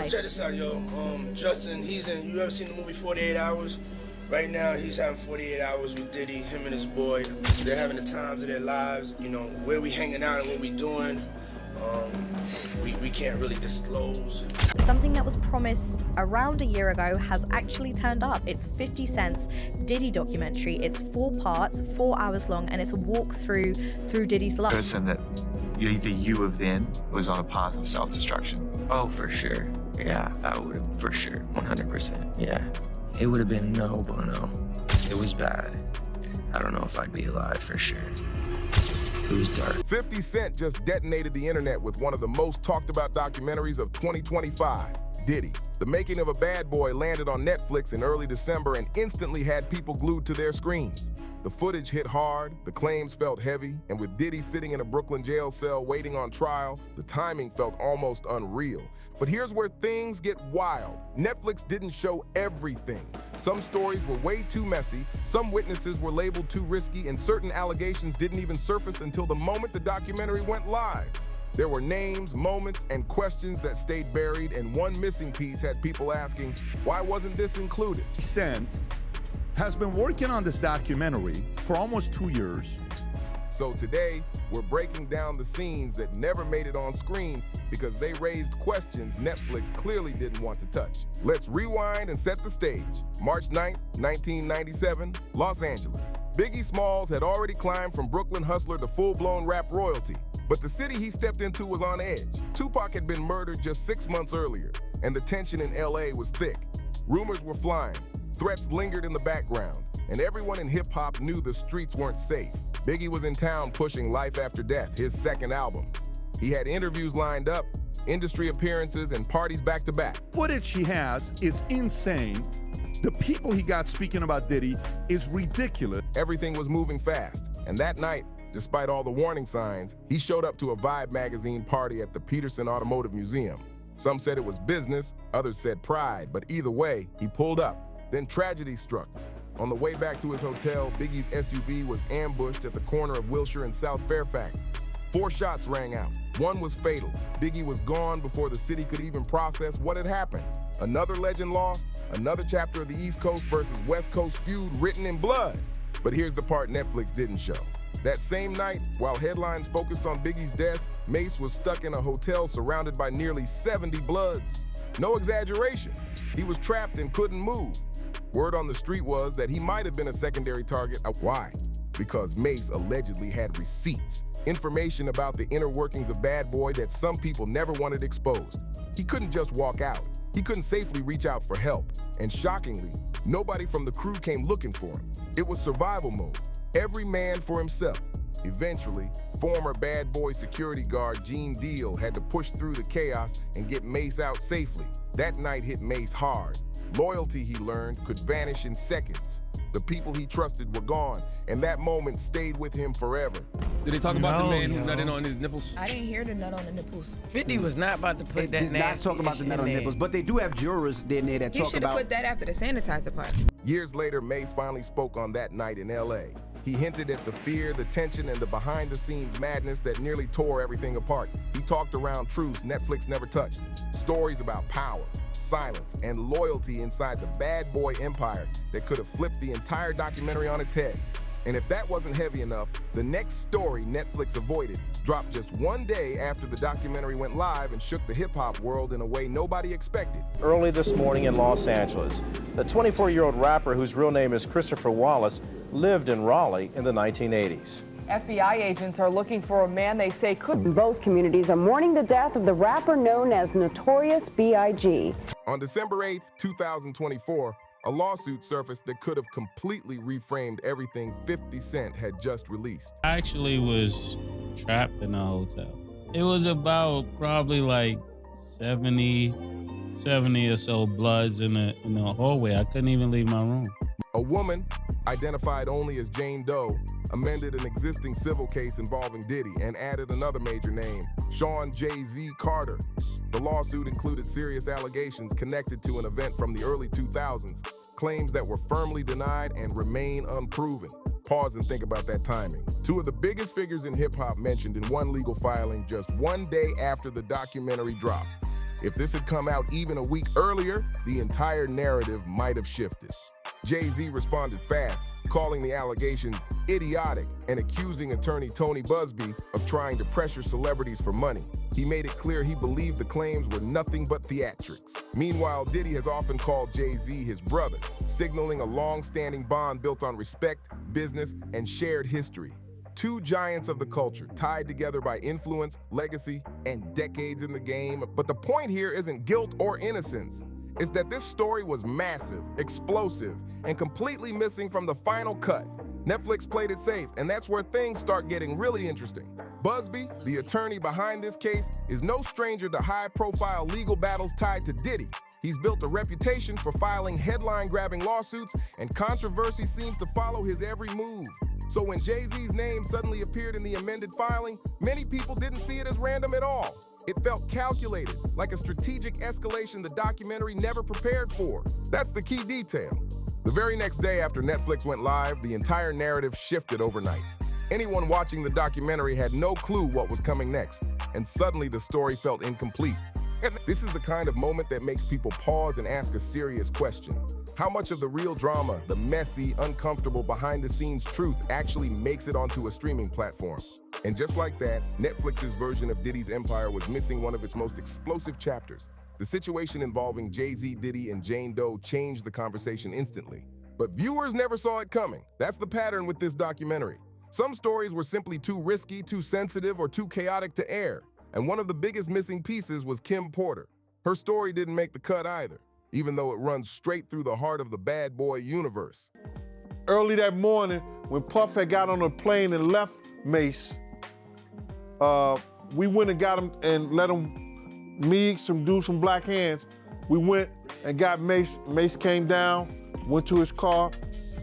life. Check this out, yo. Justin, you ever seen the movie 48 Hours? Right now, he's having 48 hours with Diddy, him and his boy. They're having the times of their lives, you know, where we hanging out and what we doing. We can't really disclose. Something that was promised around a year ago has actually turned up. It's 50 Cent's Diddy documentary. It's 4 parts, 4 hours long, and it's a walk through Diddy's life. Person that the you of then was on a path of self-destruction. Oh, for sure. Yeah, I would have, for sure, 100%. Yeah, it would have been no bueno. It was bad. I don't know if I'd be alive for sure. It was dark. 50 Cent just detonated the internet with one of the most talked about documentaries of 2025, Diddy. The Making of a Bad Boy landed on Netflix in early December and instantly had people glued to their screens. The footage hit hard, the claims felt heavy, and with Diddy sitting in a Brooklyn jail cell waiting on trial, the timing felt almost unreal. But here's where things get wild. Netflix didn't show everything. Some stories were way too messy, some witnesses were labeled too risky, and certain allegations didn't even surface until the moment the documentary went live. There were names, moments, and questions that stayed buried, and one missing piece had people asking, why wasn't this included? Cent has been working on this documentary for almost 2 years. So today, we're breaking down the scenes that never made it on screen because they raised questions Netflix clearly didn't want to touch. Let's rewind and set the stage. March 9th, 1997, Los Angeles. Biggie Smalls had already climbed from Brooklyn hustler to full-blown rap royalty. But the city he stepped into was on edge. Tupac had been murdered just 6 months earlier, and the tension in LA was thick. Rumors were flying. Threats lingered in the background, and everyone in hip-hop knew the streets weren't safe. Biggie was in town pushing Life After Death, his second album. He had interviews lined up, industry appearances, and parties back-to-back. Footage he has is insane. The people he got speaking about Diddy is ridiculous. Everything was moving fast, and that night, despite all the warning signs, he showed up to a Vibe magazine party at the Peterson Automotive Museum. Some said it was business, others said pride, but either way, he pulled up. Then tragedy struck. On the way back to his hotel, Biggie's SUV was ambushed at the corner of Wilshire and South Fairfax. 4 shots rang out. One was fatal. Biggie was gone before the city could even process what had happened. Another legend lost, another chapter of the East Coast versus West Coast feud written in blood. But here's the part Netflix didn't show. That same night, while headlines focused on Biggie's death, Mace was stuck in a hotel surrounded by nearly 70 Bloods. No exaggeration. He was trapped and couldn't move. Word on the street was that he might have been a secondary target. Why? Because Mace allegedly had receipts, information about the inner workings of Bad Boy that some people never wanted exposed. He couldn't just walk out. He couldn't safely reach out for help. And shockingly, nobody from the crew came looking for him. It was survival mode. Every man for himself. Eventually, former Bad Boy security guard Gene Deal had to push through the chaos and get Mace out safely. That night hit Mace hard. Loyalty, he learned, could vanish in seconds. The people he trusted were gone, and that moment stayed with him forever. Did they talk about the man who nutted on his nipples? I didn't hear the nut on the nipples. 50 was not about to put that did not talk about the nut on nipples, but they do have jurors in there that He talk should have about... put that after the sanitizer part. Years later, Mace finally spoke on that night in LA. He hinted at the fear, the tension, and the behind-the-scenes madness that nearly tore everything apart. He talked around truths Netflix never touched. Stories about power, silence, and loyalty inside the Bad Boy empire that could have flipped the entire documentary on its head. And if that wasn't heavy enough, the next story Netflix avoided dropped just one day after the documentary went live and shook the hip-hop world in a way nobody expected. Early this morning in Los Angeles, the 24-year-old rapper whose real name is Christopher Wallace lived in Raleigh in the 1980s. FBI agents are looking for a man they say could... Both communities are mourning the death of the rapper known as Notorious B.I.G. On December 8th, 2024, a lawsuit surfaced that could have completely reframed everything 50 Cent had just released. I actually was trapped in a hotel. It was about probably like 70 or so Bloods in the hallway. I couldn't even leave my room. A woman, identified only as Jane Doe, amended an existing civil case involving Diddy and added another major name, Sean Jay-Z Carter. The lawsuit included serious allegations connected to an event from the early 2000s, claims that were firmly denied and remain unproven. Pause and think about that timing. 2 of the biggest figures in hip-hop mentioned in one legal filing just one day after the documentary dropped. If this had come out even a week earlier, the entire narrative might have shifted. Jay-Z responded fast, calling the allegations idiotic and accusing attorney Tony Busby of trying to pressure celebrities for money. He made it clear he believed the claims were nothing but theatrics. Meanwhile, Diddy has often called Jay-Z his brother, signaling a long-standing bond built on respect, business, and shared history. Two giants of the culture, tied together by influence, legacy, and decades in the game. But the point here isn't guilt or innocence. It's that this story was massive, explosive, and completely missing from the final cut. Netflix played it safe, and that's where things start getting really interesting. Busby, the attorney behind this case, is no stranger to high-profile legal battles tied to Diddy. He's built a reputation for filing headline-grabbing lawsuits, and controversy seems to follow his every move. So when Jay-Z's name suddenly appeared in the amended filing, many people didn't see it as random at all. It felt calculated, like a strategic escalation the documentary never prepared for. That's the key detail. The very next day after Netflix went live, the entire narrative shifted overnight. Anyone watching the documentary had no clue what was coming next, and suddenly the story felt incomplete. This is the kind of moment that makes people pause and ask a serious question. How much of the real drama, the messy, uncomfortable, behind-the-scenes truth actually makes it onto a streaming platform? And just like that, Netflix's version of Diddy's empire was missing one of its most explosive chapters. The situation involving Jay-Z, Diddy, and Jane Doe changed the conversation instantly. But viewers never saw it coming. That's the pattern with this documentary. Some stories were simply too risky, too sensitive, or too chaotic to air. And one of the biggest missing pieces was Kim Porter. Her story didn't make the cut either, even though it runs straight through the heart of the bad boy universe. Early that morning, when Puff had got on a plane and left Mace, we went and got him and let him meet some dudes from Black Hands. We went and got Mace. Mace came down, went to his car,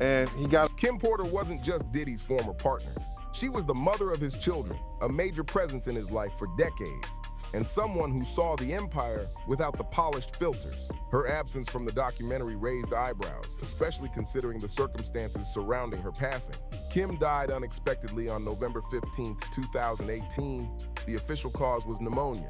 and he got... Kim Porter wasn't just Diddy's former partner. She was the mother of his children, a major presence in his life for decades, and someone who saw the empire without the polished filters. Her absence from the documentary raised eyebrows, especially considering the circumstances surrounding her passing. Kim died unexpectedly on November 15, 2018. The official cause was pneumonia,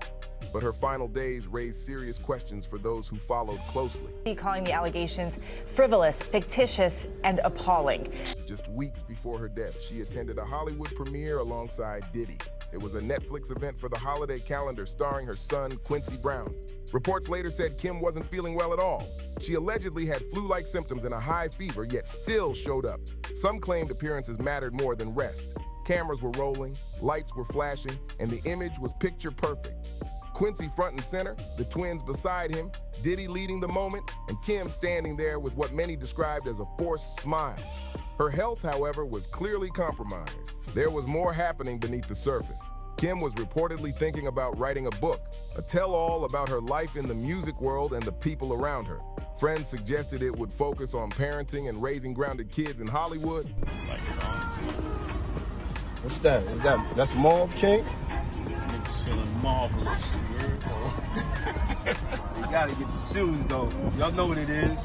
but her final days raised serious questions for those who followed closely. Calling the allegations frivolous, fictitious, and appalling. Just weeks before her death, she attended a Hollywood premiere alongside Diddy. It was a Netflix event for the holiday calendar starring her son, Quincy Brown. Reports later said Kim wasn't feeling well at all. She allegedly had flu-like symptoms and a high fever, yet still showed up. Some claimed appearances mattered more than rest. Cameras were rolling, lights were flashing, and the image was picture perfect. Quincy front and center, the twins beside him, Diddy leading the moment, and Kim standing there with what many described as a forced smile. Her health, however, was clearly compromised. There was more happening beneath the surface. Kim was reportedly thinking about writing a book, a tell-all about her life in the music world and the people around her. Friends suggested it would focus on parenting and raising grounded kids in Hollywood. What's that? That's Mauve King? Niggas feeling marvelous. You gotta get the shoes though. Y'all know what it is.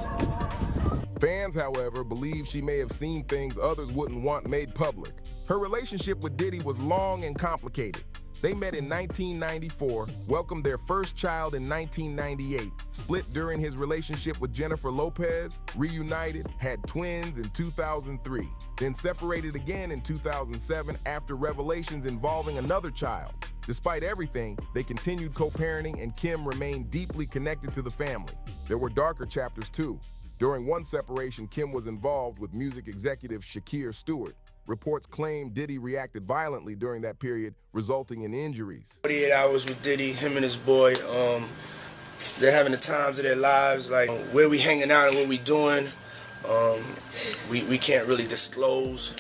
Fans, however, believe she may have seen things others wouldn't want made public. Her relationship with Diddy was long and complicated. They met in 1994, welcomed their first child in 1998, split during his relationship with Jennifer Lopez, reunited, had twins in 2003, then separated again in 2007 after revelations involving another child. Despite everything, they continued co-parenting and Kim remained deeply connected to the family. There were darker chapters too. During one separation, Kim was involved with music executive Shakir Stewart. Reports claim Diddy reacted violently during that period, resulting in injuries. 48 hours with Diddy, him and his boy. They're having the times of their lives, like where we hanging out and what we doing. We can't really disclose.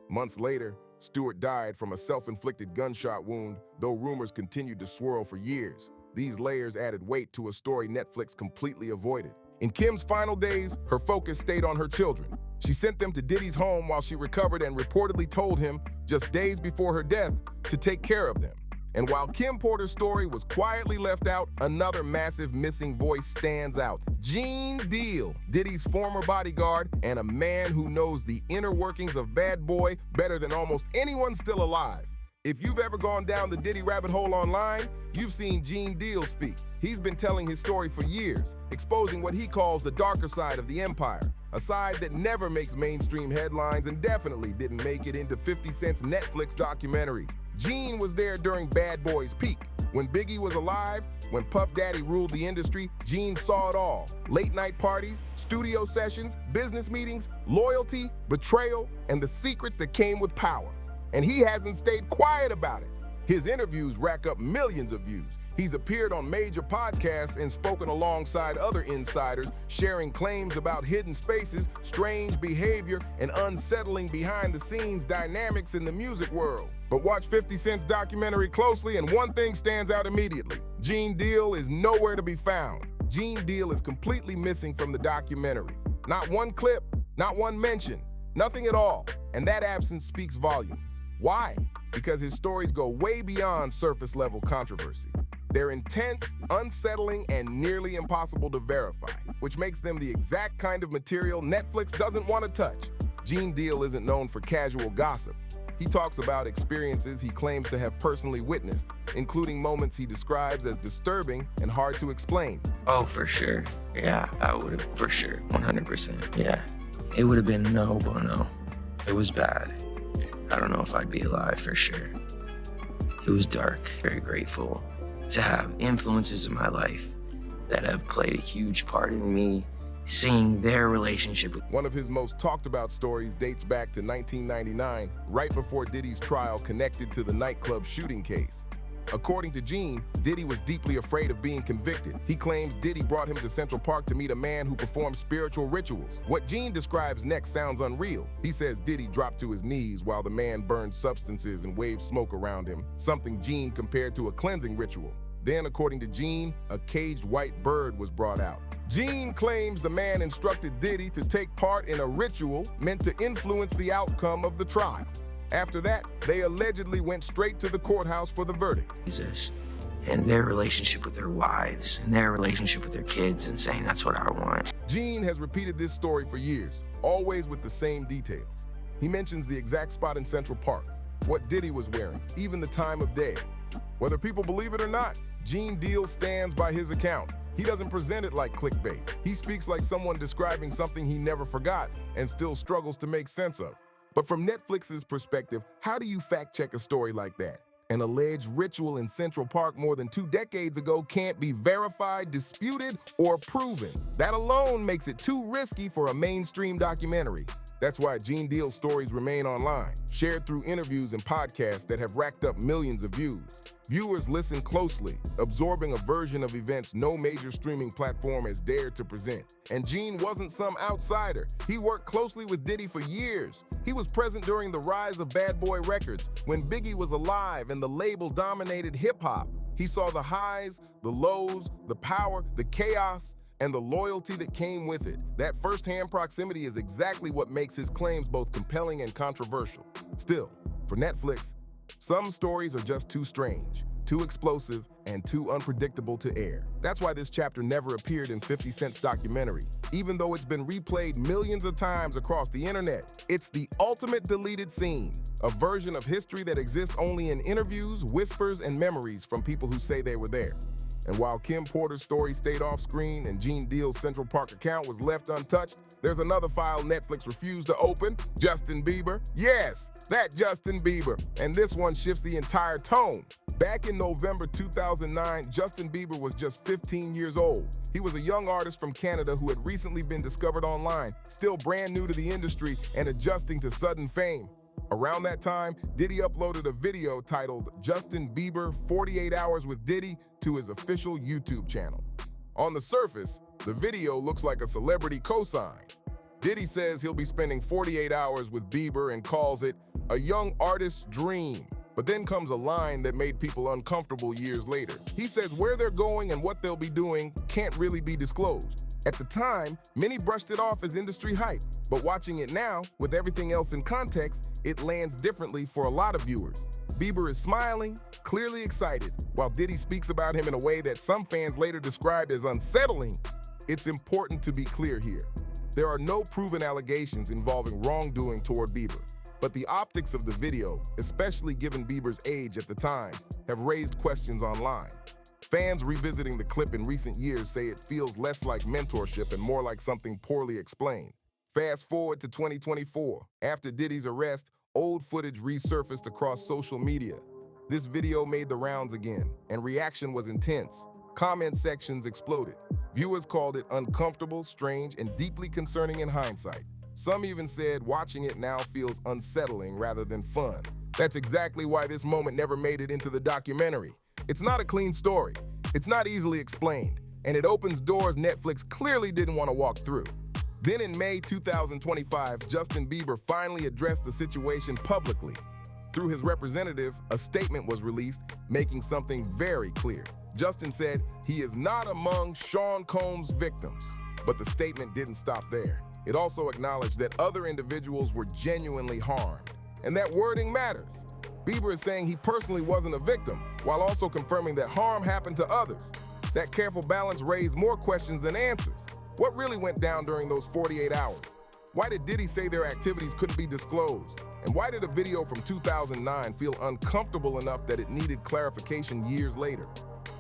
Months later, Stewart died from a self-inflicted gunshot wound, though rumors continued to swirl for years. These layers added weight to a story Netflix completely avoided. In Kim's final days, her focus stayed on her children. She sent them to Diddy's home while she recovered and reportedly told him, just days before her death, to take care of them. And while Kim Porter's story was quietly left out, another massive missing voice stands out. Gene Deal, Diddy's former bodyguard and a man who knows the inner workings of Bad Boy better than almost anyone still alive. If you've ever gone down the Diddy rabbit hole online, you've seen Gene Deal speak. He's been telling his story for years, exposing what he calls the darker side of the empire, a side that never makes mainstream headlines and definitely didn't make it into 50 Cent's Netflix documentary. Gene was there during Bad Boy's peak. When Biggie was alive, when Puff Daddy ruled the industry, Gene saw it all. Late night parties, studio sessions, business meetings, loyalty, betrayal, and the secrets that came with power. And he hasn't stayed quiet about it. His interviews rack up millions of views. He's appeared on major podcasts and spoken alongside other insiders, sharing claims about hidden spaces, strange behavior, and unsettling behind-the-scenes dynamics in the music world. But watch 50 Cent's documentary closely, and one thing stands out immediately. Gene Deal is nowhere to be found. Gene Deal is completely missing from the documentary. Not one clip, not one mention, nothing at all. And that absence speaks volumes. Why? Because his stories go way beyond surface-level controversy. They're intense, unsettling, and nearly impossible to verify, which makes them the exact kind of material Netflix doesn't want to touch. Gene Deal isn't known for casual gossip. He talks about experiences he claims to have personally witnessed, including moments he describes as disturbing and hard to explain. Oh, for sure. Yeah, I would have, for sure, 100%. Yeah. It would have been no bueno. It was bad. I don't know if I'd be alive for sure. It was dark. Very grateful to have influences in my life that have played a huge part in me seeing their relationship. One of his most talked about stories dates back to 1999, right before Diddy's trial connected to the nightclub shooting case. According to Gene, Diddy was deeply afraid of being convicted. He claims Diddy brought him to Central Park to meet a man who performed spiritual rituals. What Gene describes next sounds unreal. He says Diddy dropped to his knees while the man burned substances and waved smoke around him, something Gene compared to a cleansing ritual. Then, according to Gene, a caged white bird was brought out. Gene claims the man instructed Diddy to take part in a ritual meant to influence the outcome of the trial. After that, they allegedly went straight to the courthouse for the verdict. Jesus, and their relationship with their wives, and their relationship with their kids, and saying that's what I want. Gene has repeated this story for years, always with the same details. He mentions the exact spot in Central Park, what Diddy was wearing, even the time of day. Whether people believe it or not, Gene Deal stands by his account. He doesn't present it like clickbait. He speaks like someone describing something he never forgot and still struggles to make sense of. But from Netflix's perspective, how do you fact-check a story like that? An alleged ritual in Central Park more than 2 decades ago can't be verified, disputed, or proven. That alone makes it too risky for a mainstream documentary. That's why Gene Deal's stories remain online, shared through interviews and podcasts that have racked up millions of views. Viewers listen closely, absorbing a version of events no major streaming platform has dared to present. And Gene wasn't some outsider. He worked closely with Diddy for years. He was present during the rise of Bad Boy Records, when Biggie was alive and the label dominated hip-hop. He saw the highs, the lows, the power, the chaos, and the loyalty that came with it. That first-hand proximity is exactly what makes his claims both compelling and controversial. Still, for Netflix, some stories are just too strange, too explosive, and too unpredictable to air. That's why this chapter never appeared in 50 Cent's documentary, even though it's been replayed millions of times across the internet. It's the ultimate deleted scene, a version of history that exists only in interviews, whispers, and memories from people who say they were there. And while Kim Porter's story stayed off screen and Gene Deal's Central Park account was left untouched, there's another file Netflix refused to open: Justin Bieber. Yes, that Justin Bieber. And this one shifts the entire tone. Back in November 2009, Justin Bieber was just 15 years old. He was a young artist from Canada who had recently been discovered online, still brand new to the industry and adjusting to sudden fame. Around that time, Diddy uploaded a video titled Justin Bieber 48 Hours with Diddy to his official YouTube channel. On the surface, the video looks like a celebrity cosign. Diddy says he'll be spending 48 hours with Bieber and calls it a young artist's dream. But then comes a line that made people uncomfortable years later. He says where they're going and what they'll be doing can't really be disclosed. At the time, many brushed it off as industry hype, but watching it now, with everything else in context, it lands differently for a lot of viewers. Bieber is smiling, clearly excited, while Diddy speaks about him in a way that some fans later described as unsettling. It's important to be clear here. There are no proven allegations involving wrongdoing toward Bieber. But the optics of the video, especially given Bieber's age at the time, have raised questions online. Fans revisiting the clip in recent years say it feels less like mentorship and more like something poorly explained. Fast forward to 2024. After Diddy's arrest, old footage resurfaced across social media. This video made the rounds again, and reaction was intense. Comment sections exploded. Viewers called it uncomfortable, strange, and deeply concerning in hindsight. Some even said watching it now feels unsettling rather than fun. That's exactly why this moment never made it into the documentary. It's not a clean story. It's not easily explained, and it opens doors Netflix clearly didn't want to walk through. Then in May 2025, Justin Bieber finally addressed the situation publicly. Through his representative, a statement was released, making something very clear. Justin said he is not among Sean Combs' victims, but the statement didn't stop there. It also acknowledged that other individuals were genuinely harmed, and that wording matters. Bieber is saying he personally wasn't a victim, while also confirming that harm happened to others. That careful balance raised more questions than answers. What really went down during those 48 hours? Why did Diddy say their activities couldn't be disclosed? And why did a video from 2009 feel uncomfortable enough that it needed clarification years later?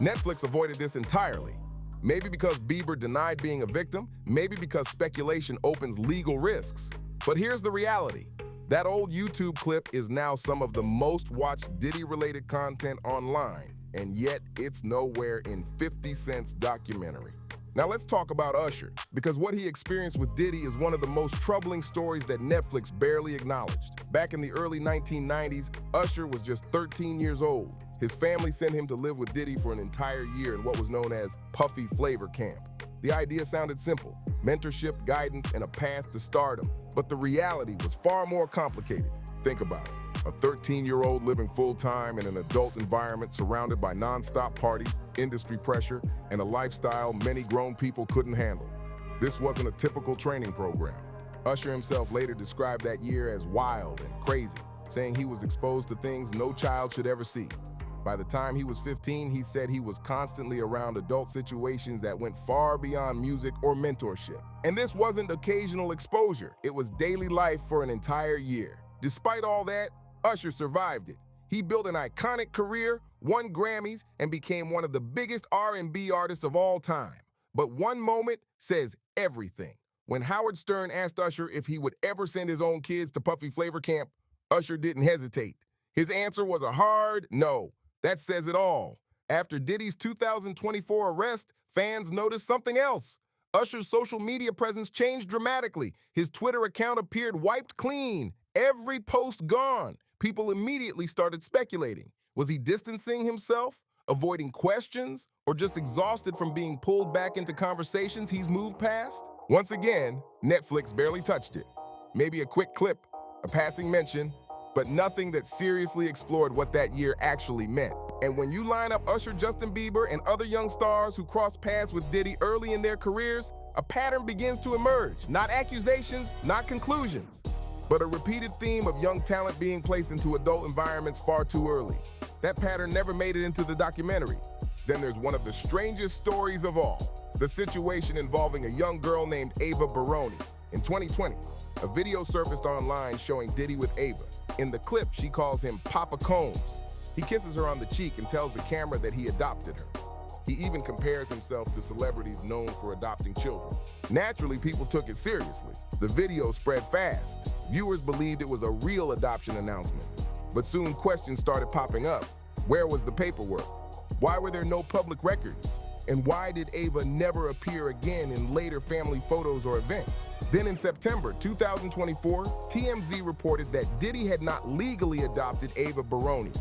Netflix avoided this entirely. Maybe because Bieber denied being a victim, maybe because speculation opens legal risks. But here's the reality. That old YouTube clip is now some of the most watched Diddy-related content online, and yet it's nowhere in 50 Cent's documentary. Now let's talk about Usher, because what he experienced with Diddy is one of the most troubling stories that Netflix barely acknowledged. Back in the early 1990s, Usher was just 13 years old. His family sent him to live with Diddy for an entire year in what was known as Puffy Flavor Camp. The idea sounded simple: mentorship, guidance, and a path to stardom. But the reality was far more complicated. Think about it. A 13-year-old living full-time in an adult environment surrounded by non-stop parties, industry pressure, and a lifestyle many grown people couldn't handle. This wasn't a typical training program. Usher himself later described that year as wild and crazy, saying he was exposed to things no child should ever see. By the time he was 15, he said he was constantly around adult situations that went far beyond music or mentorship. And this wasn't occasional exposure, it was daily life for an entire year. Despite all that, Usher survived it. He built an iconic career, won Grammys, and became one of the biggest R&B artists of all time. But one moment says everything. When Howard Stern asked Usher if he would ever send his own kids to Puffy Flavor Camp, Usher didn't hesitate. His answer was a hard no. That says it all. After Diddy's 2024 arrest, fans noticed something else. Usher's social media presence changed dramatically. His Twitter account appeared wiped clean. Every post gone. People immediately started speculating. Was he distancing himself, avoiding questions, or just exhausted from being pulled back into conversations he's moved past? Once again, Netflix barely touched it. Maybe a quick clip, a passing mention, but nothing that seriously explored what that year actually meant. And when you line up Usher, Justin Bieber, and other young stars who crossed paths with Diddy early in their careers, a pattern begins to emerge. Not accusations, not conclusions, but a repeated theme of young talent being placed into adult environments far too early. That pattern never made it into the documentary. Then there's one of the strangest stories of all, the situation involving a young girl named Ava Baron. In 2020, a video surfaced online showing Diddy with Ava. In the clip, she calls him Papa Combs. He kisses her on the cheek and tells the camera that he adopted her. He even compares himself to celebrities known for adopting children. Naturally, people took it seriously. The video spread fast. Viewers believed it was a real adoption announcement. But soon questions started popping up. Where was the paperwork? Why were there no public records? And why did Ava never appear again in later family photos or events? Then in September 2024, TMZ reported that Diddy had not legally adopted Ava Baron.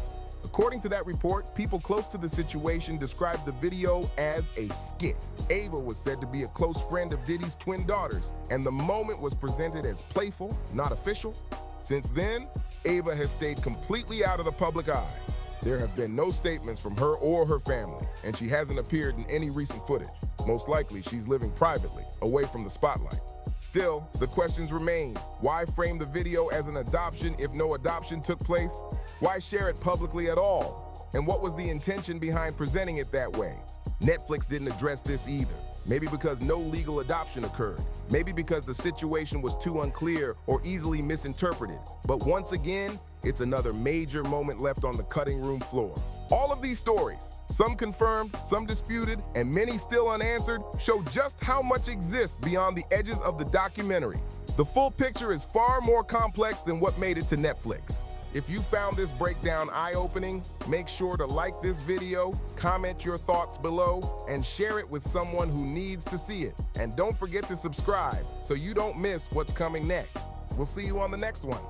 According to that report, people close to the situation described the video as a skit. Ava was said to be a close friend of Diddy's twin daughters, and the moment was presented as playful, not official. Since then, Ava has stayed completely out of the public eye. There have been no statements from her or her family, and she hasn't appeared in any recent footage. Most likely, she's living privately, away from the spotlight. Still, the questions remain. Why frame the video as an adoption if no adoption took place? Why share it publicly at all? And what was the intention behind presenting it that way? Netflix didn't address this either. Maybe because no legal adoption occurred. Maybe because the situation was too unclear or easily misinterpreted. But once again, it's another major moment left on the cutting room floor. All of these stories, some confirmed, some disputed, and many still unanswered, show just how much exists beyond the edges of the documentary. The full picture is far more complex than what made it to Netflix. If you found this breakdown eye-opening, make sure to like this video, comment your thoughts below, and share it with someone who needs to see it. And don't forget to subscribe so you don't miss what's coming next. We'll see you on the next one.